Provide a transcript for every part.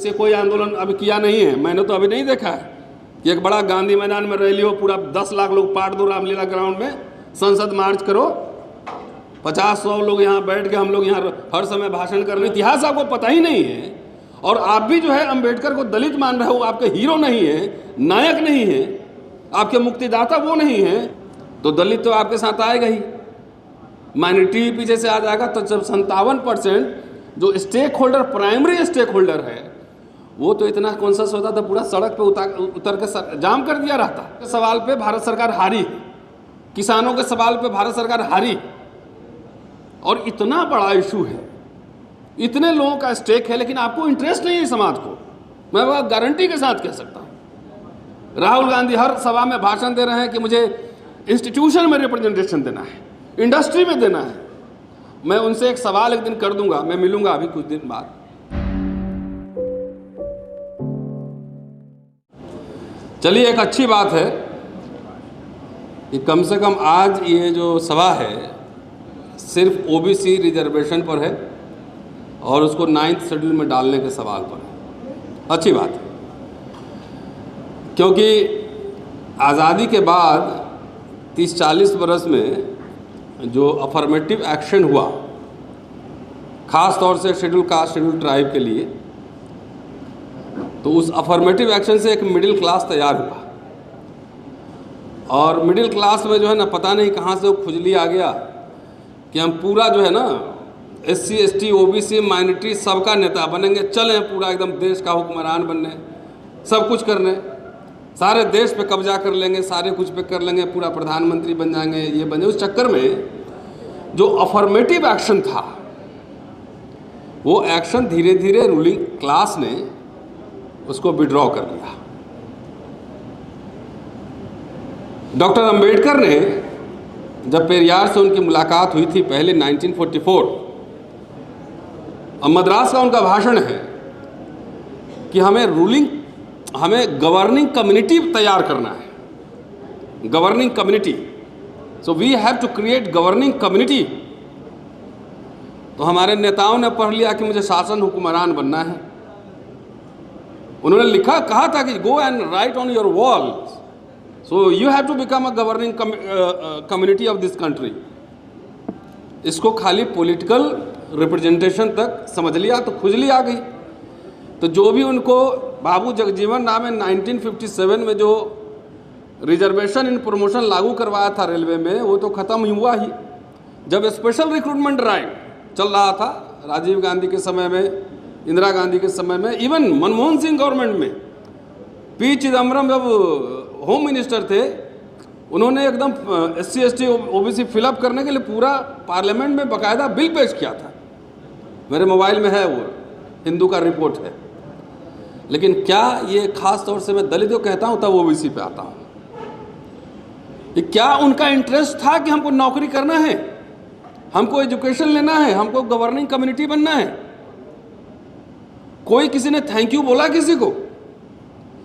से कोई आंदोलन अभी किया नहीं है। मैंने तो अभी नहीं देखा है कि एक बड़ा गांधी मैदान में रैली हो, पूरा 10 लाख लोग पाट दो रामलीला ग्राउंड में, संसद मार्च करो, 50-100 लोग यहाँ बैठ के हम लोग यहाँ हर समय भाषण कर रहे हैं। इतिहास आपको पता ही नहीं है। और आप भी जो है अम्बेडकर को दलित मान रहे हो, आपके हीरो नहीं है, नायक नहीं है, आपके मुक्तिदाता वो नहीं है, तो दलित तो आपके साथ आएगा ही, माइनॉरिटी पीछे से आ जाएगा। तो जब 57% जो stakeholder, primary stakeholder है, वो तो इतना कॉन्शियस होता तो पूरा सड़क पे उतर के जाम कर दिया रहता। सवाल पे भारत सरकार हारी, किसानों के सवाल पे भारत सरकार हारी, और इतना बड़ा इशू है, इतने लोगों का स्टेक है, लेकिन आपको इंटरेस्ट नहीं है समाज को। मैं वह गारंटी के साथ कह सकता हूँ। राहुल गांधी हर सभा में भाषण दे रहे हैं कि मुझे इंस्टीट्यूशन में रिप्रेजेंटेशन देना है, इंडस्ट्री में देना है। मैं उनसे एक सवाल एक दिन कर दूंगा, मैं मिलूंगा अभी कुछ दिन बाद। चलिए, एक अच्छी बात है कि कम से कम आज ये जो सभा है सिर्फ ओबीसी रिजर्वेशन पर है और उसको 9th शेड्यूल में डालने के सवाल पर है। अच्छी बात है, क्योंकि आज़ादी के बाद 30-40 बरस में जो अफर्मेटिव एक्शन हुआ, ख़ास तौर से शेड्यूल कास्ट, शेड्यूल ट्राइब के लिए, तो उस अफर्मेटिव एक्शन से एक मिडिल क्लास तैयार हुआ। और मिडिल क्लास में जो है ना, पता नहीं कहाँ से वो खुजली आ गया कि हम पूरा जो है ना SC ST OBC माइनॉरिटी सबका नेता बनेंगे, चलें पूरा एकदम देश का हुक्मरान बनने, सब कुछ करने, सारे देश पे कब्जा कर लेंगे, सारे कुछ पे कर लेंगे, पूरा प्रधानमंत्री बन जाएंगे, ये बने। उस चक्कर में जो अफर्मेटिव एक्शन था, वो एक्शन धीरे धीरे रूलिंग क्लास ने उसको विड्रॉ कर लिया। डॉक्टर अंबेडकर ने जब पेरियार से उनकी मुलाकात हुई थी पहले 1944, और मद्रास का उनका भाषण है कि हमें गवर्निंग कम्युनिटी तैयार करना है, governing community, so we have to create governing community. तो हमारे नेताओं ने पढ़ लिया कि मुझे शासन हुक्मरान बनना है। उन्होंने कहा था कि go and write on your wall, so you have to become a governing community of this country. इसको खाली पॉलिटिकल रिप्रेजेंटेशन तक समझ लिया तो खुजली आ गई। तो जो भी उनको बाबू जगजीवन राम ने 1957 में जो रिजर्वेशन इन प्रमोशन लागू करवाया था रेलवे में, वो तो ख़त्म ही हुआ ही। जब स्पेशल रिक्रूटमेंट ड्राइव चल रहा था राजीव गांधी के समय में, इंदिरा गांधी के समय में, इवन मनमोहन सिंह गवर्नमेंट में, पी चिदम्बरम जब होम मिनिस्टर थे, उन्होंने एकदम SC ST OBC फिलअप करने के लिए पूरा पार्लियामेंट में बाकायदा बिल पेश किया था। मेरे मोबाइल में है, वो हिंदू का रिपोर्ट है। लेकिन क्या ये खास तौर से मैं दलित को कहता हूँ तब OBC पे आता हूँ, कि क्या उनका इंटरेस्ट था कि हमको नौकरी करना है, हमको एजुकेशन लेना है, हमको गवर्निंग कम्युनिटी बनना है? कोई किसी ने थैंक यू बोला किसी को?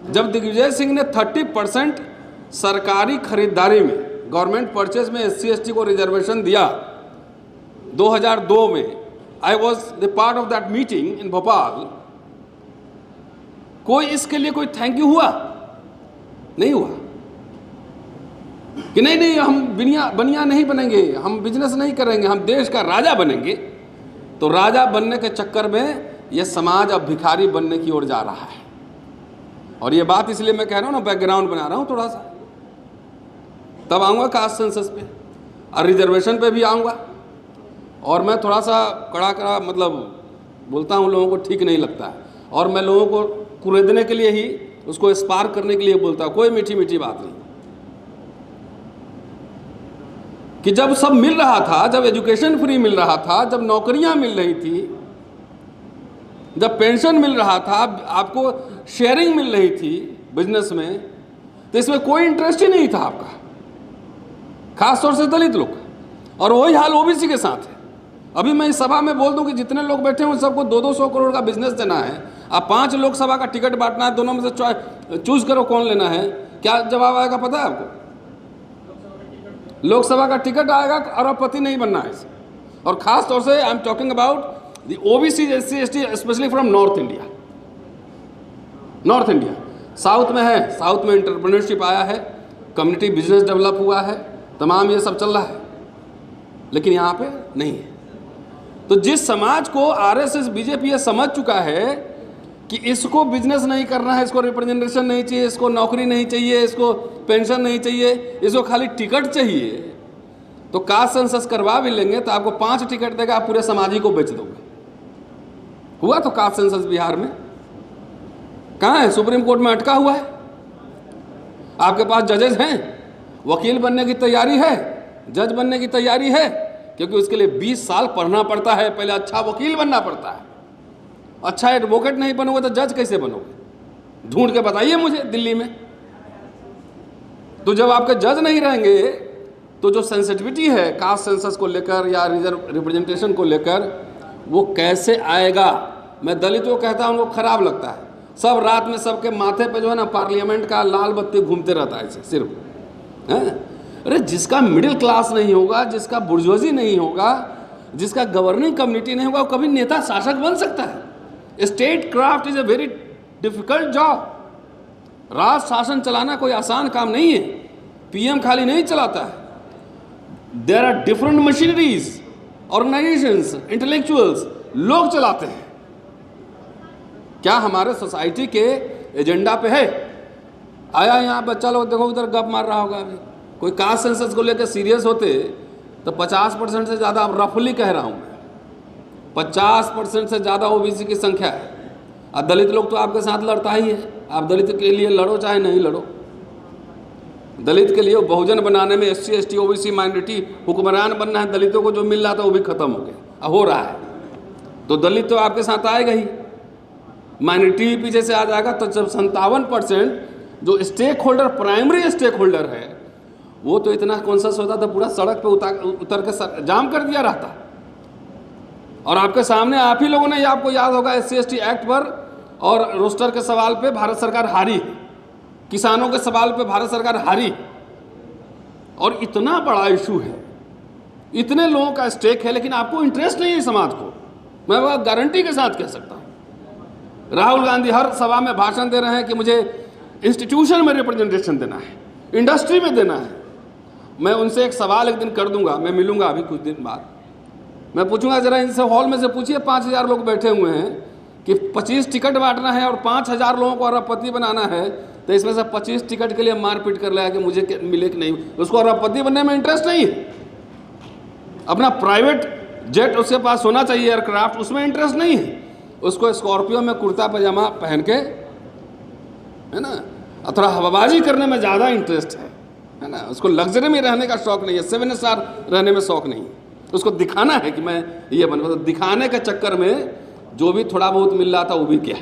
जब दिग्विजय सिंह ने 30% सरकारी खरीदारी में, गवर्नमेंट परचेज में SC ST को रिजर्वेशन दिया 2002 में, I was the part of that meeting in Bhopal, कोई इसके लिए कोई थैंक यू हुआ? नहीं हुआ कि नहीं हम बनिया नहीं बनेंगे, हम बिजनेस नहीं करेंगे, हम देश का राजा बनेंगे। तो राजा बनने के चक्कर में यह समाज अब भिखारी बनने की ओर जा रहा है। और ये बात इसलिए मैं कह रहा हूँ ना, बैकग्राउंड बना रहा हूँ थोड़ा सा, तब आऊँगा कास्ट सेंसस पे और रिजर्वेशन पे भी आऊँगा। और मैं थोड़ा सा कड़ा मतलब बोलता हूँ, लोगों को ठीक नहीं लगता है, और मैं लोगों को कुरेदने के लिए ही, उसको स्पार्क करने के लिए बोलता हूँ, कोई मीठी मीठी बात नहीं। कि जब सब मिल रहा था, जब एजुकेशन फ्री मिल रहा था, जब नौकरियां मिल रही थी, जब पेंशन मिल रहा था, आपको शेयरिंग मिल रही थी बिजनेस में, तो इसमें कोई इंटरेस्ट ही नहीं था आपका, खासतौर से दलित लोग। और वही हाल OBC के साथ है। अभी मैं इस सभा में बोल दूं कि जितने लोग बैठे हैं उन सबको 200-200 करोड़ का बिजनेस देना है, अब 5 लोकसभा का टिकट बांटना है, दोनों में से चूज करो कौन लेना है। क्या जवाब आएगा पता है आपको? लोकसभा का टिकट आएगा, अरबपति नहीं बनना है। और खास तौर से I am talking about the OBC SC ST specially from north India. North India. South में है, साउथ में एंटरप्रेन्योरशिप आया है, कम्युनिटी बिजनेस डेवलप हुआ है, तमाम ये सब चल रहा है, लेकिन यहाँ पे नहीं है। तो जिस समाज को आरएसएस बीजेपी ये समझ चुका है कि इसको बिजनेस नहीं करना है, इसको रिप्रेजेंटेशन नहीं चाहिए, इसको नौकरी नहीं चाहिए, इसको पेंशन नहीं चाहिए, इसको खाली टिकट चाहिए, तो कास्ट सेंसस करवा भी लेंगे तो आपको 5 टिकट देगा, आप पूरे समाज को बेच दोगे। हुआ तो कास्ट सेंसस बिहार में, कहाँ है? सुप्रीम कोर्ट में अटका हुआ है। आपके पास जजेस हैं, वकील बनने की तैयारी है, जज बनने की तैयारी है, क्योंकि उसके लिए 20 साल पढ़ना पड़ता है, पहले अच्छा वकील बनना पड़ता है। अच्छा एडवोकेट नहीं बनोगे तो जज कैसे बनोगे? ढूंढ के बताइए मुझे दिल्ली में। तो जब आपके जज नहीं रहेंगे तो जो सेंसिटिविटी है कास्ट सेंसस को लेकर या रिजर्व रिप्रेजेंटेशन को लेकर, वो कैसे आएगा? मैं दलितों को कहता हूँ, उनको खराब लगता है। सब रात में सबके माथे पे जो है ना पार्लियामेंट का लाल बत्ती घूमते रहता है सिर्फ, है? अरे जिसका मिडिल क्लास नहीं होगा, जिसका बुर्जुआजी नहीं होगा, जिसका गवर्निंग कम्युनिटी नहीं होगा, वो कभी नेता शासक बन सकता है? Statecraft is a very difficult job. राज शासन चलाना कोई आसान काम नहीं है। पीएम खाली नहीं चलाता है, there are different machineries, organisations, intellectuals, लोग चलाते हैं। क्या हमारे सोसाइटी के एजेंडा पे है? आया यहाँ बच्चा लोग देखो उधर गप मार रहा होगा। अभी कोई कास्ट सेंसस को लेकर सीरियस होते तो 50% से ज़्यादा, रफली कह रहा हूँ मैं, 50% से ज़्यादा ओबीसी की संख्या है। और दलित लोग तो आपके साथ लड़ता ही है। आप दलित के लिए लड़ो चाहे नहीं लड़ो, दलित के लिए बहुजन बनाने में SC ST OBC माइनॉरिटी हुक्मरान बनना है। दलितों को जो मिल रहा था वो भी खत्म हो गया, हो रहा है। तो दलित तो आपके साथ आएगा ही, माइनॉरिटी पीछे से आ जाएगा। तो जब 57% जो stakeholder, primary stakeholder है, वो तो इतना कॉन्शियस होता तो पूरा सड़क पे उतर के जाम कर दिया रहता। और आपके सामने आप ही लोगों ने, ये आपको याद होगा, SC ST एक्ट पर और रोस्टर के सवाल पे भारत सरकार हारी, किसानों के सवाल पे भारत सरकार हारी। और इतना बड़ा इशू है, इतने लोगों का स्टेक है, लेकिन आपको इंटरेस्ट नहीं है समाज को। मैं वह गारंटी के साथ कह सकता हूँ। राहुल गांधी हर सभा में भाषण दे रहे हैं कि मुझे इंस्टीट्यूशन में रिप्रेजेंटेशन देना है, इंडस्ट्री में देना है। मैं उनसे एक सवाल एक दिन कर दूंगा, मैं मिलूंगा अभी कुछ दिन बाद, मैं पूछूंगा जरा इनसे, हॉल में से पूछिए, 5000 लोग बैठे हुए हैं, कि 25 टिकट बांटना है और 5000 लोगों को अरबपति बनाना है, तो इसमें से 25 टिकट के लिए मारपीट कर लेगा कि मुझे मिले कि नहीं। उसको अरबपति बनने में इंटरेस्ट नहीं है। अपना प्राइवेट जेट उसके पास होना चाहिए, एयरक्राफ्ट, उसमें इंटरेस्ट नहीं है। उसको स्कॉर्पियो में कुर्ता पजामा पहन के, है ना, थोड़ा हवाबाजी करने में ज़्यादा इंटरेस्ट है ना। उसको लग्जरी में रहने का शौक नहीं है, 7 स्टार रहने में शौक नहीं है। उसको दिखाना है कि मैं ये बनूँ। तो दिखाने के चक्कर में जो भी थोड़ा बहुत मिल रहा था वो भी क्या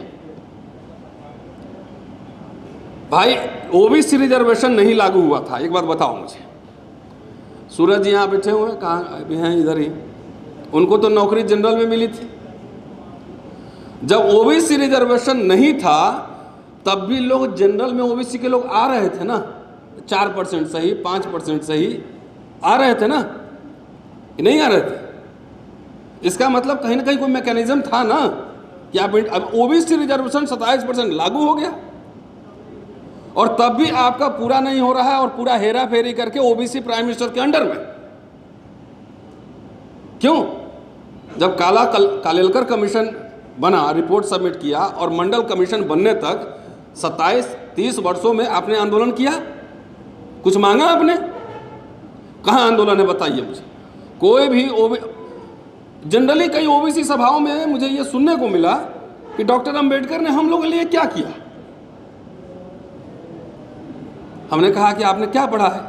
भाई, ओबीसी रिजर्वेशन नहीं लागू हुआ था। एक बात बताओ मुझे, सूरज जी यहाँ बैठे हुए हैं, कहाँ भी हैं? इधर ही। उनको तो नौकरी जनरल में मिली थी। जब ओबीसी रिजर्वेशन नहीं था तब भी लोग जनरल में, ओबीसी के लोग आ रहे थे ना, 4% सही, 5% सही आ रहे थे ना, नहीं आ रहे थे? इसका मतलब कहीं ना कहीं कोई मैकेनिज्म था ना कि आप, अब ओबीसी रिजर्वेशन 27% लागू हो गया, और तब भी आपका पूरा नहीं हो रहा है, और पूरा हेरा फेरी करके ओबीसी प्राइम मिनिस्टर के अंडर में। क्यों? जब कालेलकर कमीशन बना, रिपोर्ट सबमिट किया, और मंडल कमीशन बनने तक 27-30 वर्षों में आपने आंदोलन किया? कुछ मांगा आपने? कहाँ आंदोलन है बताइए मुझे। कोई भी जनरली कई ओबीसी सभाओं में मुझे ये सुनने को मिला कि डॉक्टर अंबेडकर ने हम लोगों के लिए क्या किया। हमने कहा कि आपने क्या पढ़ा है?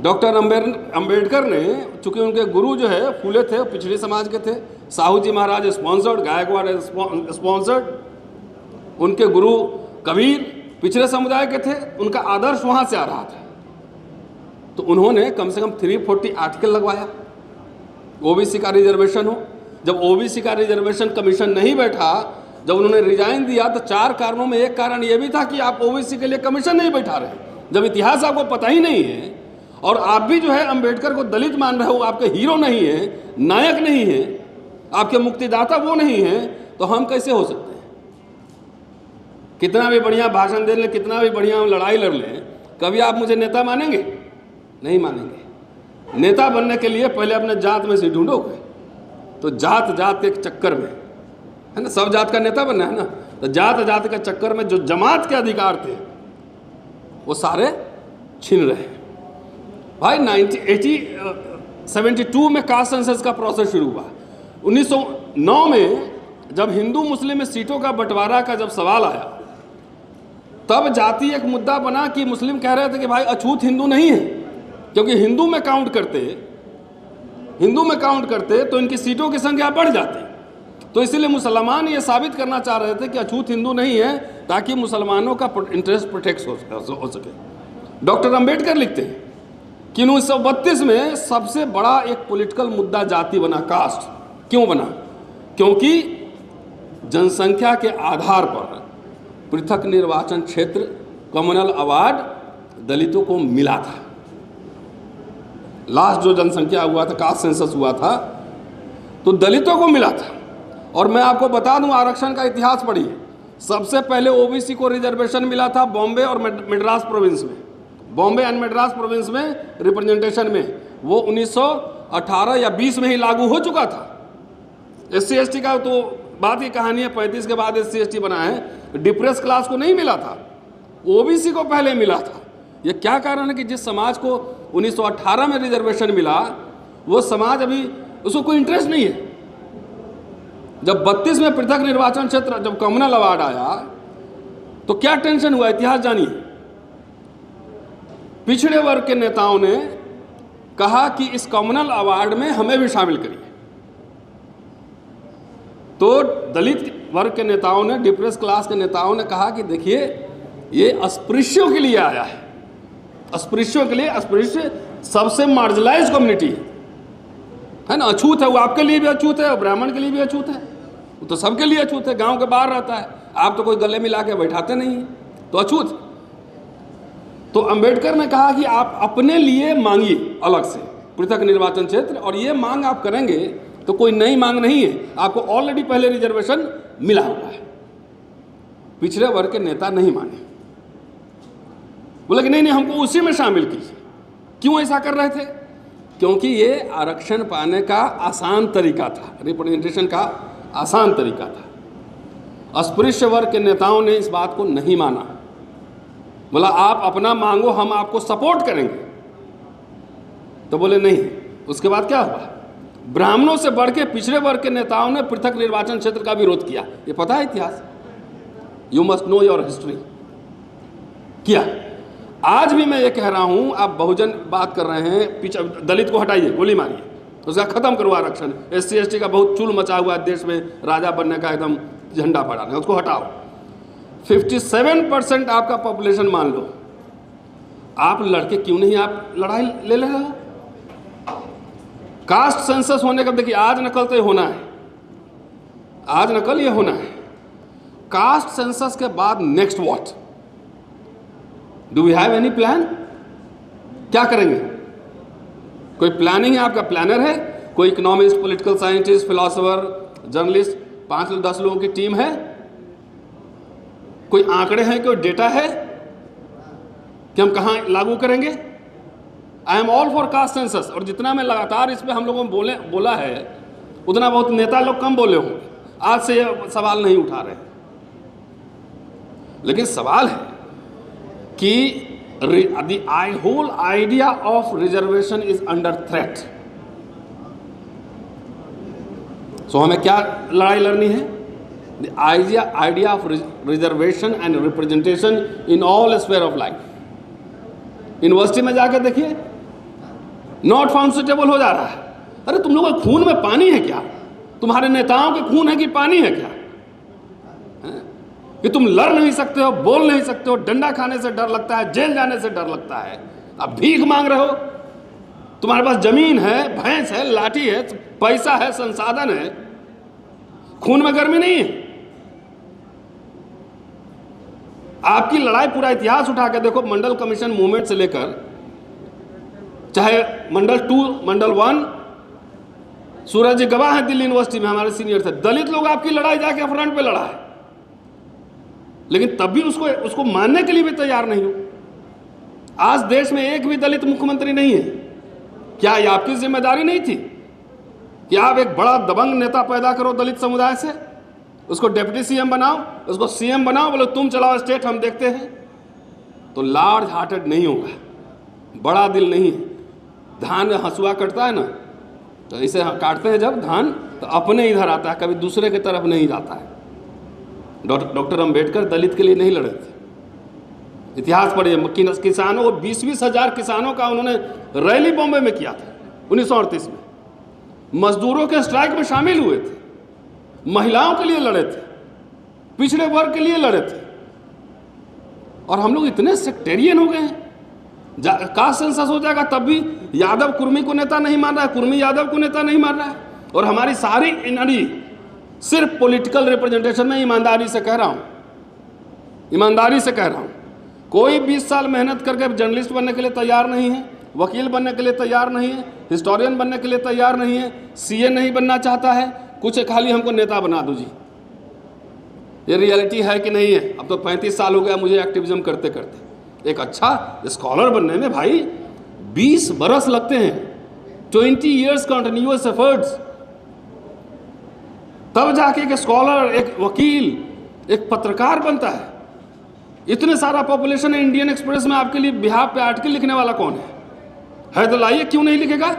डॉक्टर अंबेडकर ने, चूंकि उनके गुरु जो है फूले थे, पिछड़े समाज के थे, साहू जी महाराज स्पॉन्सर्ड, गायकवाड़ स्पॉन्सर्ड, उनके गुरु कबीर पिछड़े समुदाय के थे, उनका आदर्श वहाँ से आ रहा था। तो उन्होंने कम से कम 340 आर्टिकल लगवाया, ओबीसी का रिजर्वेशन हो। जब ओबीसी का रिजर्वेशन कमीशन नहीं बैठा, जब उन्होंने रिजाइन दिया, तो 4 कारणों में एक कारण ये भी था कि आप ओबीसी के लिए कमीशन नहीं बैठा रहे। जब इतिहास आपको पता ही नहीं है, और आप भी जो है अंबेडकर को दलित मान रहे हो, आपके हीरो नहीं है, नायक नहीं है, आपके मुक्तिदाता वो नहीं है, तो हम कैसे हो सकते हैं? कितना भी बढ़िया भाषण दे लें, कितना भी बढ़िया लड़ाई लड़ लें, कभी आप मुझे नेता मानेंगे? नहीं मानेंगे। नेता बनने के लिए पहले अपने जात में से ढूंढोगे, तो जात जात के चक्कर में, है ना, सब जात का नेता बनना है ना, तो जात जात के चक्कर में जो जमात के अधिकार थे वो सारे छीन रहे हैं। भाई 1972 में कास्ट सेंसस का प्रोसेस शुरू हुआ। 1909 में जब हिंदू मुस्लिम में सीटों का बंटवारा का जब सवाल आया, तब जाति एक मुद्दा बना कि मुस्लिम कह रहे थे कि भाई अछूत हिंदू नहीं है, क्योंकि हिंदू में काउंट करते तो इनकी सीटों की संख्या बढ़ जाती। तो इसीलिए मुसलमान ये साबित करना चाह रहे थे कि अछूत हिंदू नहीं है, ताकि मुसलमानों का इंटरेस्ट प्रोटेक्ट हो सके। डॉक्टर अंबेडकर लिखते हैं कि 1932 में सबसे बड़ा एक पॉलिटिकल मुद्दा जाति बना, कास्ट। क्यों बना? क्योंकि जनसंख्या के आधार पर पृथक निर्वाचन क्षेत्र, कम्युनल अवार्ड दलितों को मिला था। लास्ट जो जनसंख्या हुआ था, कास्ट सेंसस हुआ था, तो दलितों को मिला था। और मैं आपको बता दूं, आरक्षण का इतिहास पढ़िए। सबसे पहले ओबीसी को रिजर्वेशन मिला था बॉम्बे और मद्रास प्रोविंस में, बॉम्बे एंड मद्रास प्रोविंस में रिप्रेजेंटेशन में। वो 1918 या 20 में ही लागू हो चुका था। SC ST का तो बात की कहानी है, 35 के बाद SC ST बना है। डिप्रेस क्लास को नहीं मिला था, ओबीसी को पहले मिला था। ये क्या कारण है कि जिस समाज को 1918 में रिजर्वेशन मिला, वो समाज अभी उसको कोई इंटरेस्ट नहीं है। जब 32 में पृथक निर्वाचन क्षेत्र, जब कम्युनल अवार्ड आया, तो क्या टेंशन हुआ, इतिहास जानिए। पिछड़े वर्ग के नेताओं ने कहा कि इस कम्युनल अवार्ड में हमें भी शामिल करिए। तो दलित वर्ग के नेताओं ने, डिप्रेस क्लास के नेताओं ने कहा कि देखिए, ये अस्पृश्यों के लिए आया है, अस्पृश्यों के लिए। अस्पृश्य सबसे मार्जिनलाइज कम्युनिटी है ना, अछूत है। वो आपके लिए भी अछूत है और ब्राह्मण के लिए भी अछूत है, वो तो सबके लिए अछूत है। गांव के बाहर रहता है, आप तो कोई गले मिला के बैठाते नहीं है, तो अछूत। तो अंबेडकर ने कहा कि आप अपने लिए मांगिए अलग से पृथक निर्वाचन क्षेत्र, और ये मांग आप करेंगे तो कोई नई मांग नहीं है, आपको ऑलरेडी पहले रिजर्वेशन मिला हुआ है। पिछड़े वर्ग के नेता नहीं माने, बोले कि नहीं, हमको उसी में शामिल कीजिए। क्यों ऐसा कर रहे थे? क्योंकि ये आरक्षण पाने का आसान तरीका था, रिप्रेजेंटेशन का आसान तरीका था। अस्पृश्य वर्ग के नेताओं ने इस बात को नहीं माना, बोला आप अपना मांगो, हम आपको सपोर्ट करेंगे। तो बोले नहीं। उसके बाद क्या हुआ? ब्राह्मणों से बढ़ के पिछड़े वर्ग के नेताओं ने पृथक निर्वाचन क्षेत्र का विरोध किया। ये पता है इतिहास, you must know your history. किया। आज भी मैं ये कह रहा हूं, आप बहुजन बात कर रहे हैं, दलित को हटाइए, गोली मारिए, उसका खत्म करो आरक्षण। SC ST का बहुत चूल मचा हुआ है देश में, राजा बनने का एकदम झंडा फहरा है, उसको हटाओ। 57% आपका पॉपुलेशन मान लो, आप लड़के क्यों नहीं आप लड़ाई ले रहे हो? कास्ट सेंसस होने का, देखिए आज नकल तो ये होना है, आज नकल ये होना है। कास्ट सेंसस के बाद next what? Do we have any plan? क्या करेंगे? कोई प्लानिंग है? आपका प्लानर है? कोई economist, political scientist, philosopher, journalist, 5-10 लोगों की टीम है? कोई आंकड़े हैं, कोई डेटा है कि हम कहाँ लागू करेंगे? I am all for caste census. और जितना मैं लगातार इस पर हम लोगों ने बोला है, उतना बहुत नेता लोग कम बोले होंगे, आज से ये सवाल नहीं उठा रहे। लेकिन सवाल है कि the whole idea of reservation is under threat. So हमें क्या लड़ाई लड़नी है? The idea of reservation and representation in all sphere of life. University में जाकर देखिए, नॉट फाउंड सुटेबल हो जा रहा है। अरे तुम लोगों के खून में पानी है क्या? तुम्हारे नेताओं के खून है कि पानी है क्या? कि तुम लड़ नहीं सकते हो, बोल नहीं सकते हो, डंडा खाने से डर लगता है, जेल जाने से डर लगता है, अब भीख मांग रहे हो। तुम्हारे पास जमीन है, भैंस है, लाठी है, पैसा है, संसाधन है, खून में गर्मी नहीं है। आपकी लड़ाई, पूरा इतिहास उठा के देखो, मंडल कमीशन मूवमेंट से लेकर चाहे मंडल 2, मंडल 1, सूरज जी गवाह है दिल्ली यूनिवर्सिटी में, हमारे सीनियर थे, दलित लोग आपकी लड़ाई जाके फ्रंट पे लड़ा है। लेकिन तब भी उसको मानने के लिए भी तैयार नहीं हो। आज देश में एक भी दलित मुख्यमंत्री नहीं है। क्या ये आपकी जिम्मेदारी नहीं थी कि आप एक बड़ा दबंग नेता पैदा करो दलित समुदाय से, उसको डिप्टी सीएम बनाओ, उसको सीएम बनाओ, बोलो तुम चलाओ स्टेट, हम देखते हैं? तो लार्ज हार्टेड नहीं होगा, बड़ा दिल नहीं है। धान हंसुआ कटता है ना, तो इसे काटते हैं जब धान, तो अपने इधर आता है, कभी दूसरे की तरफ नहीं जाता है। डॉक्टर अंबेडकर दलित के लिए नहीं लड़े थे। इतिहास पढ़िए, किसानों 20-20 हज़ार किसानों का उन्होंने रैली बॉम्बे में किया था 1938 में। मजदूरों के स्ट्राइक में शामिल हुए थे, महिलाओं के लिए लड़े थे, पिछड़े वर्ग के लिए लड़े थे। और हम लोग इतने सेक्टेरियन हो गए हैं। कास्ट सेंसस हो जाएगा तब भी यादव कुर्मी को नेता नहीं मान रहा है, कुर्मी यादव को नेता नहीं मान रहा है। और हमारी सारी एनर्जी सिर्फ पॉलिटिकल रिप्रेजेंटेशन में। ईमानदारी से कह रहा हूँ, ईमानदारी से कह रहा हूँ, कोई 20 साल मेहनत करके जर्नलिस्ट बनने के लिए तैयार नहीं है, वकील बनने के लिए तैयार नहीं है, हिस्टोरियन बनने के लिए तैयार नहीं है, सीए नहीं बनना चाहता है, कुछ खाली हमको नेता बना दो जी। ये रियलिटी है कि नहीं है? अब तो 35 साल हो गया मुझे एक्टिविज्म करते करते। एक अच्छा स्कॉलर बनने में भाई 20 बरस लगते हैं, 20 ईयर्स कंटिन्यूअस एफर्ट्स, तब जाके एक स्कॉलर, एक वकील, एक पत्रकार बनता है। इतने सारा पॉपुलेशन है इंडियन एक्सप्रेस में, आपके लिए बिहार पे आर्टिकल लिखने वाला कौन है तो लाइए, क्यों नहीं लिखेगा?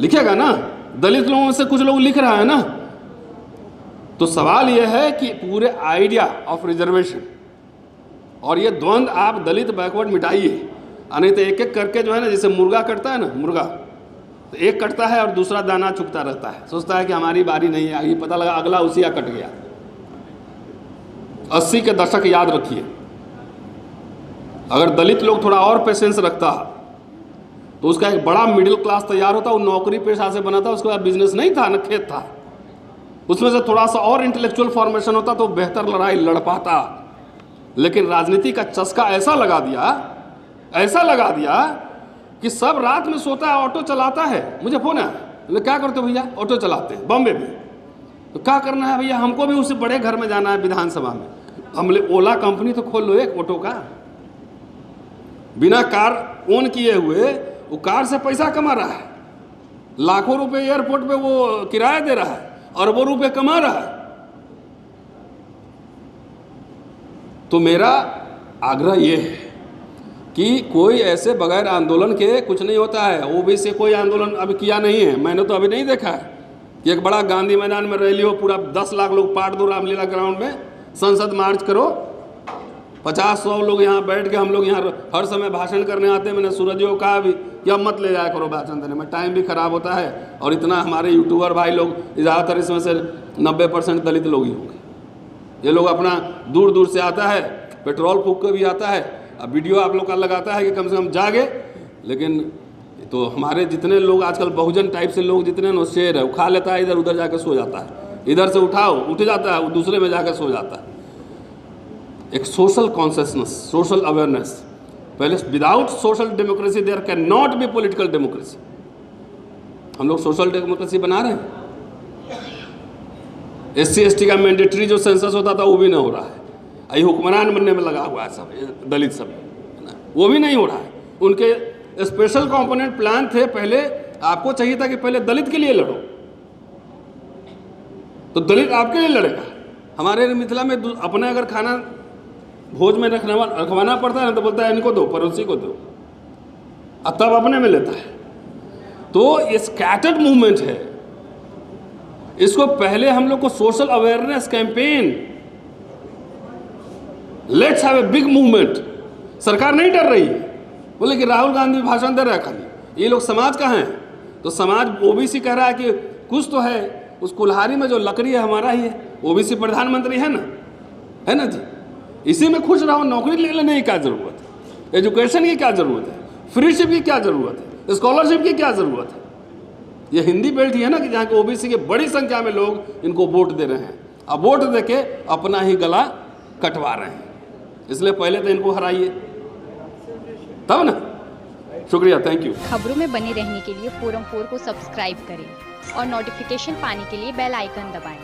लिखेगा ना, दलित लोगों से कुछ लोग लिख रहा है ना। तो सवाल यह है कि पूरे आइडिया ऑफ रिजर्वेशन और ये द्वंद्व आप दलित बैकवर्ड मिटाइए, नहीं तो एक एक करके जो है ना, जैसे मुर्गा कटता है ना, मुर्गा तो एक कटता है और दूसरा दाना चुगता रहता है, सोचता है कि हमारी बारी नहीं है, ये पता लगा अगला उसी का कट गया। 80 के दशक याद रखिए, अगर दलित लोग थोड़ा और पेशेंस रखता तो उसका एक बड़ा मिडिल क्लास तैयार होता। वो नौकरी पेशा से बना था, उसके बाद बिजनेस नहीं था, न खेत था, उसमें से थोड़ा सा और इंटेलेक्चुअल फॉर्मेशन होता तो बेहतर लड़ाई लड़ पाता। लेकिन राजनीति का चस्का ऐसा लगा दिया कि सब रात में सोता है, ऑटो चलाता है। मुझे फोन है, क्या करते हो भैया? ऑटो चलाते हैं बॉम्बे में। तो क्या करना है भैया? हमको भी उसी बड़े घर में जाना है विधानसभा में। हमने ओला कंपनी तो खोल लो एक ऑटो का, बिना कार ओन किए हुए वो कार से पैसा कमा रहा है, लाखों रुपए एयरपोर्ट पे वो किराया दे रहा है, अरबों रुपए कमा रहा है। तो मेरा आग्रह ये है कि कोई ऐसे बगैर आंदोलन के कुछ नहीं होता है। ओबीसी कोई आंदोलन अभी किया नहीं है, मैंने तो अभी नहीं देखा है कि एक बड़ा गांधी मैदान में रैली हो, पूरा 10 लाख लोग पाट दो रामलीला ग्राउंड में, संसद मार्च करो, 50-100 लोग यहाँ बैठ के, हम लोग यहाँ हर समय भाषण करने आते हैं। मैंने सूरज को कहा भी कि अब मत ले जाया करो भाषण देने में, टाइम भी खराब होता है। और इतना हमारे यूट्यूबर भाई लोग, ज़्यादातर इसमें से 90% दलित लोग ही होंगे। ये लोग अपना दूर दूर से आता है, पेट्रोल फूक के भी आता है, अब वीडियो आप लोग का लगाता है कि कम से कम जागे। लेकिन तो हमारे जितने लोग आजकल बहुजन टाइप से लोग जितने नो शेर है, वो खा लेता है, इधर उधर जाकर सो जाता है, इधर से उठाओ उठ जाता है, वो दूसरे में जाकर सो जाता है। एक सोशल कॉन्शियसनेस, सोशल अवेयरनेस पहले। Without social democracy there can not be political democracy. हम लोग सोशल डेमोक्रेसी बना रहे हैं। SC/ST का मैंडेटरी जो सेंसस होता था वो भी नहीं हो रहा है। ये हुक्मरान बनने में लगा हुआ है सब, दलित सब, वो भी नहीं हो रहा है। उनके स्पेशल कंपोनेंट प्लान थे पहले। आपको चाहिए था कि पहले दलित के लिए लड़ो, तो दलित आपके लिए लड़ेगा। हमारे मिथिला में अपने अगर खाना भोज में रखवाना पड़ता है ना, तो बोलता है इनको दो, पड़ोसी को दो, अब तब अपने में लेता है। तो ये स्कैटर्ड मूवमेंट है। इसको पहले हम लोग को social awareness campaign, let's have a big movement. सरकार नहीं डर रही है, बोले कि राहुल गांधी भाषण दे रहा है खाली, ये लोग समाज का हैं। तो समाज ओबीसी कह रहा है कि कुछ तो है, उस कुल्हाड़ी में जो लकड़ी है हमारा ही है। ओबीसी प्रधानमंत्री है ना जी, इसी में खुश रहो। नौकरी लेने की क्या जरूरत है? एजुकेशन की क्या जरूरत है? फ्रीशिप की क्या जरूरत है? स्कॉलरशिप की क्या जरूरत है? ये हिंदी बेल्ट ही है ना कि जहाँ के ओबीसी के बड़ी संख्या में लोग इनको वोट दे रहे हैं। अब वोट देके अपना ही गला कटवा रहे हैं। इसलिए पहले तो इनको हराइए, तब ना। शुक्रिया, थैंक यू। खबरों में बने रहने के लिए फोरम 4 को सब्सक्राइब करें और नोटिफिकेशन पाने के लिए बेल आइकन दबाएं।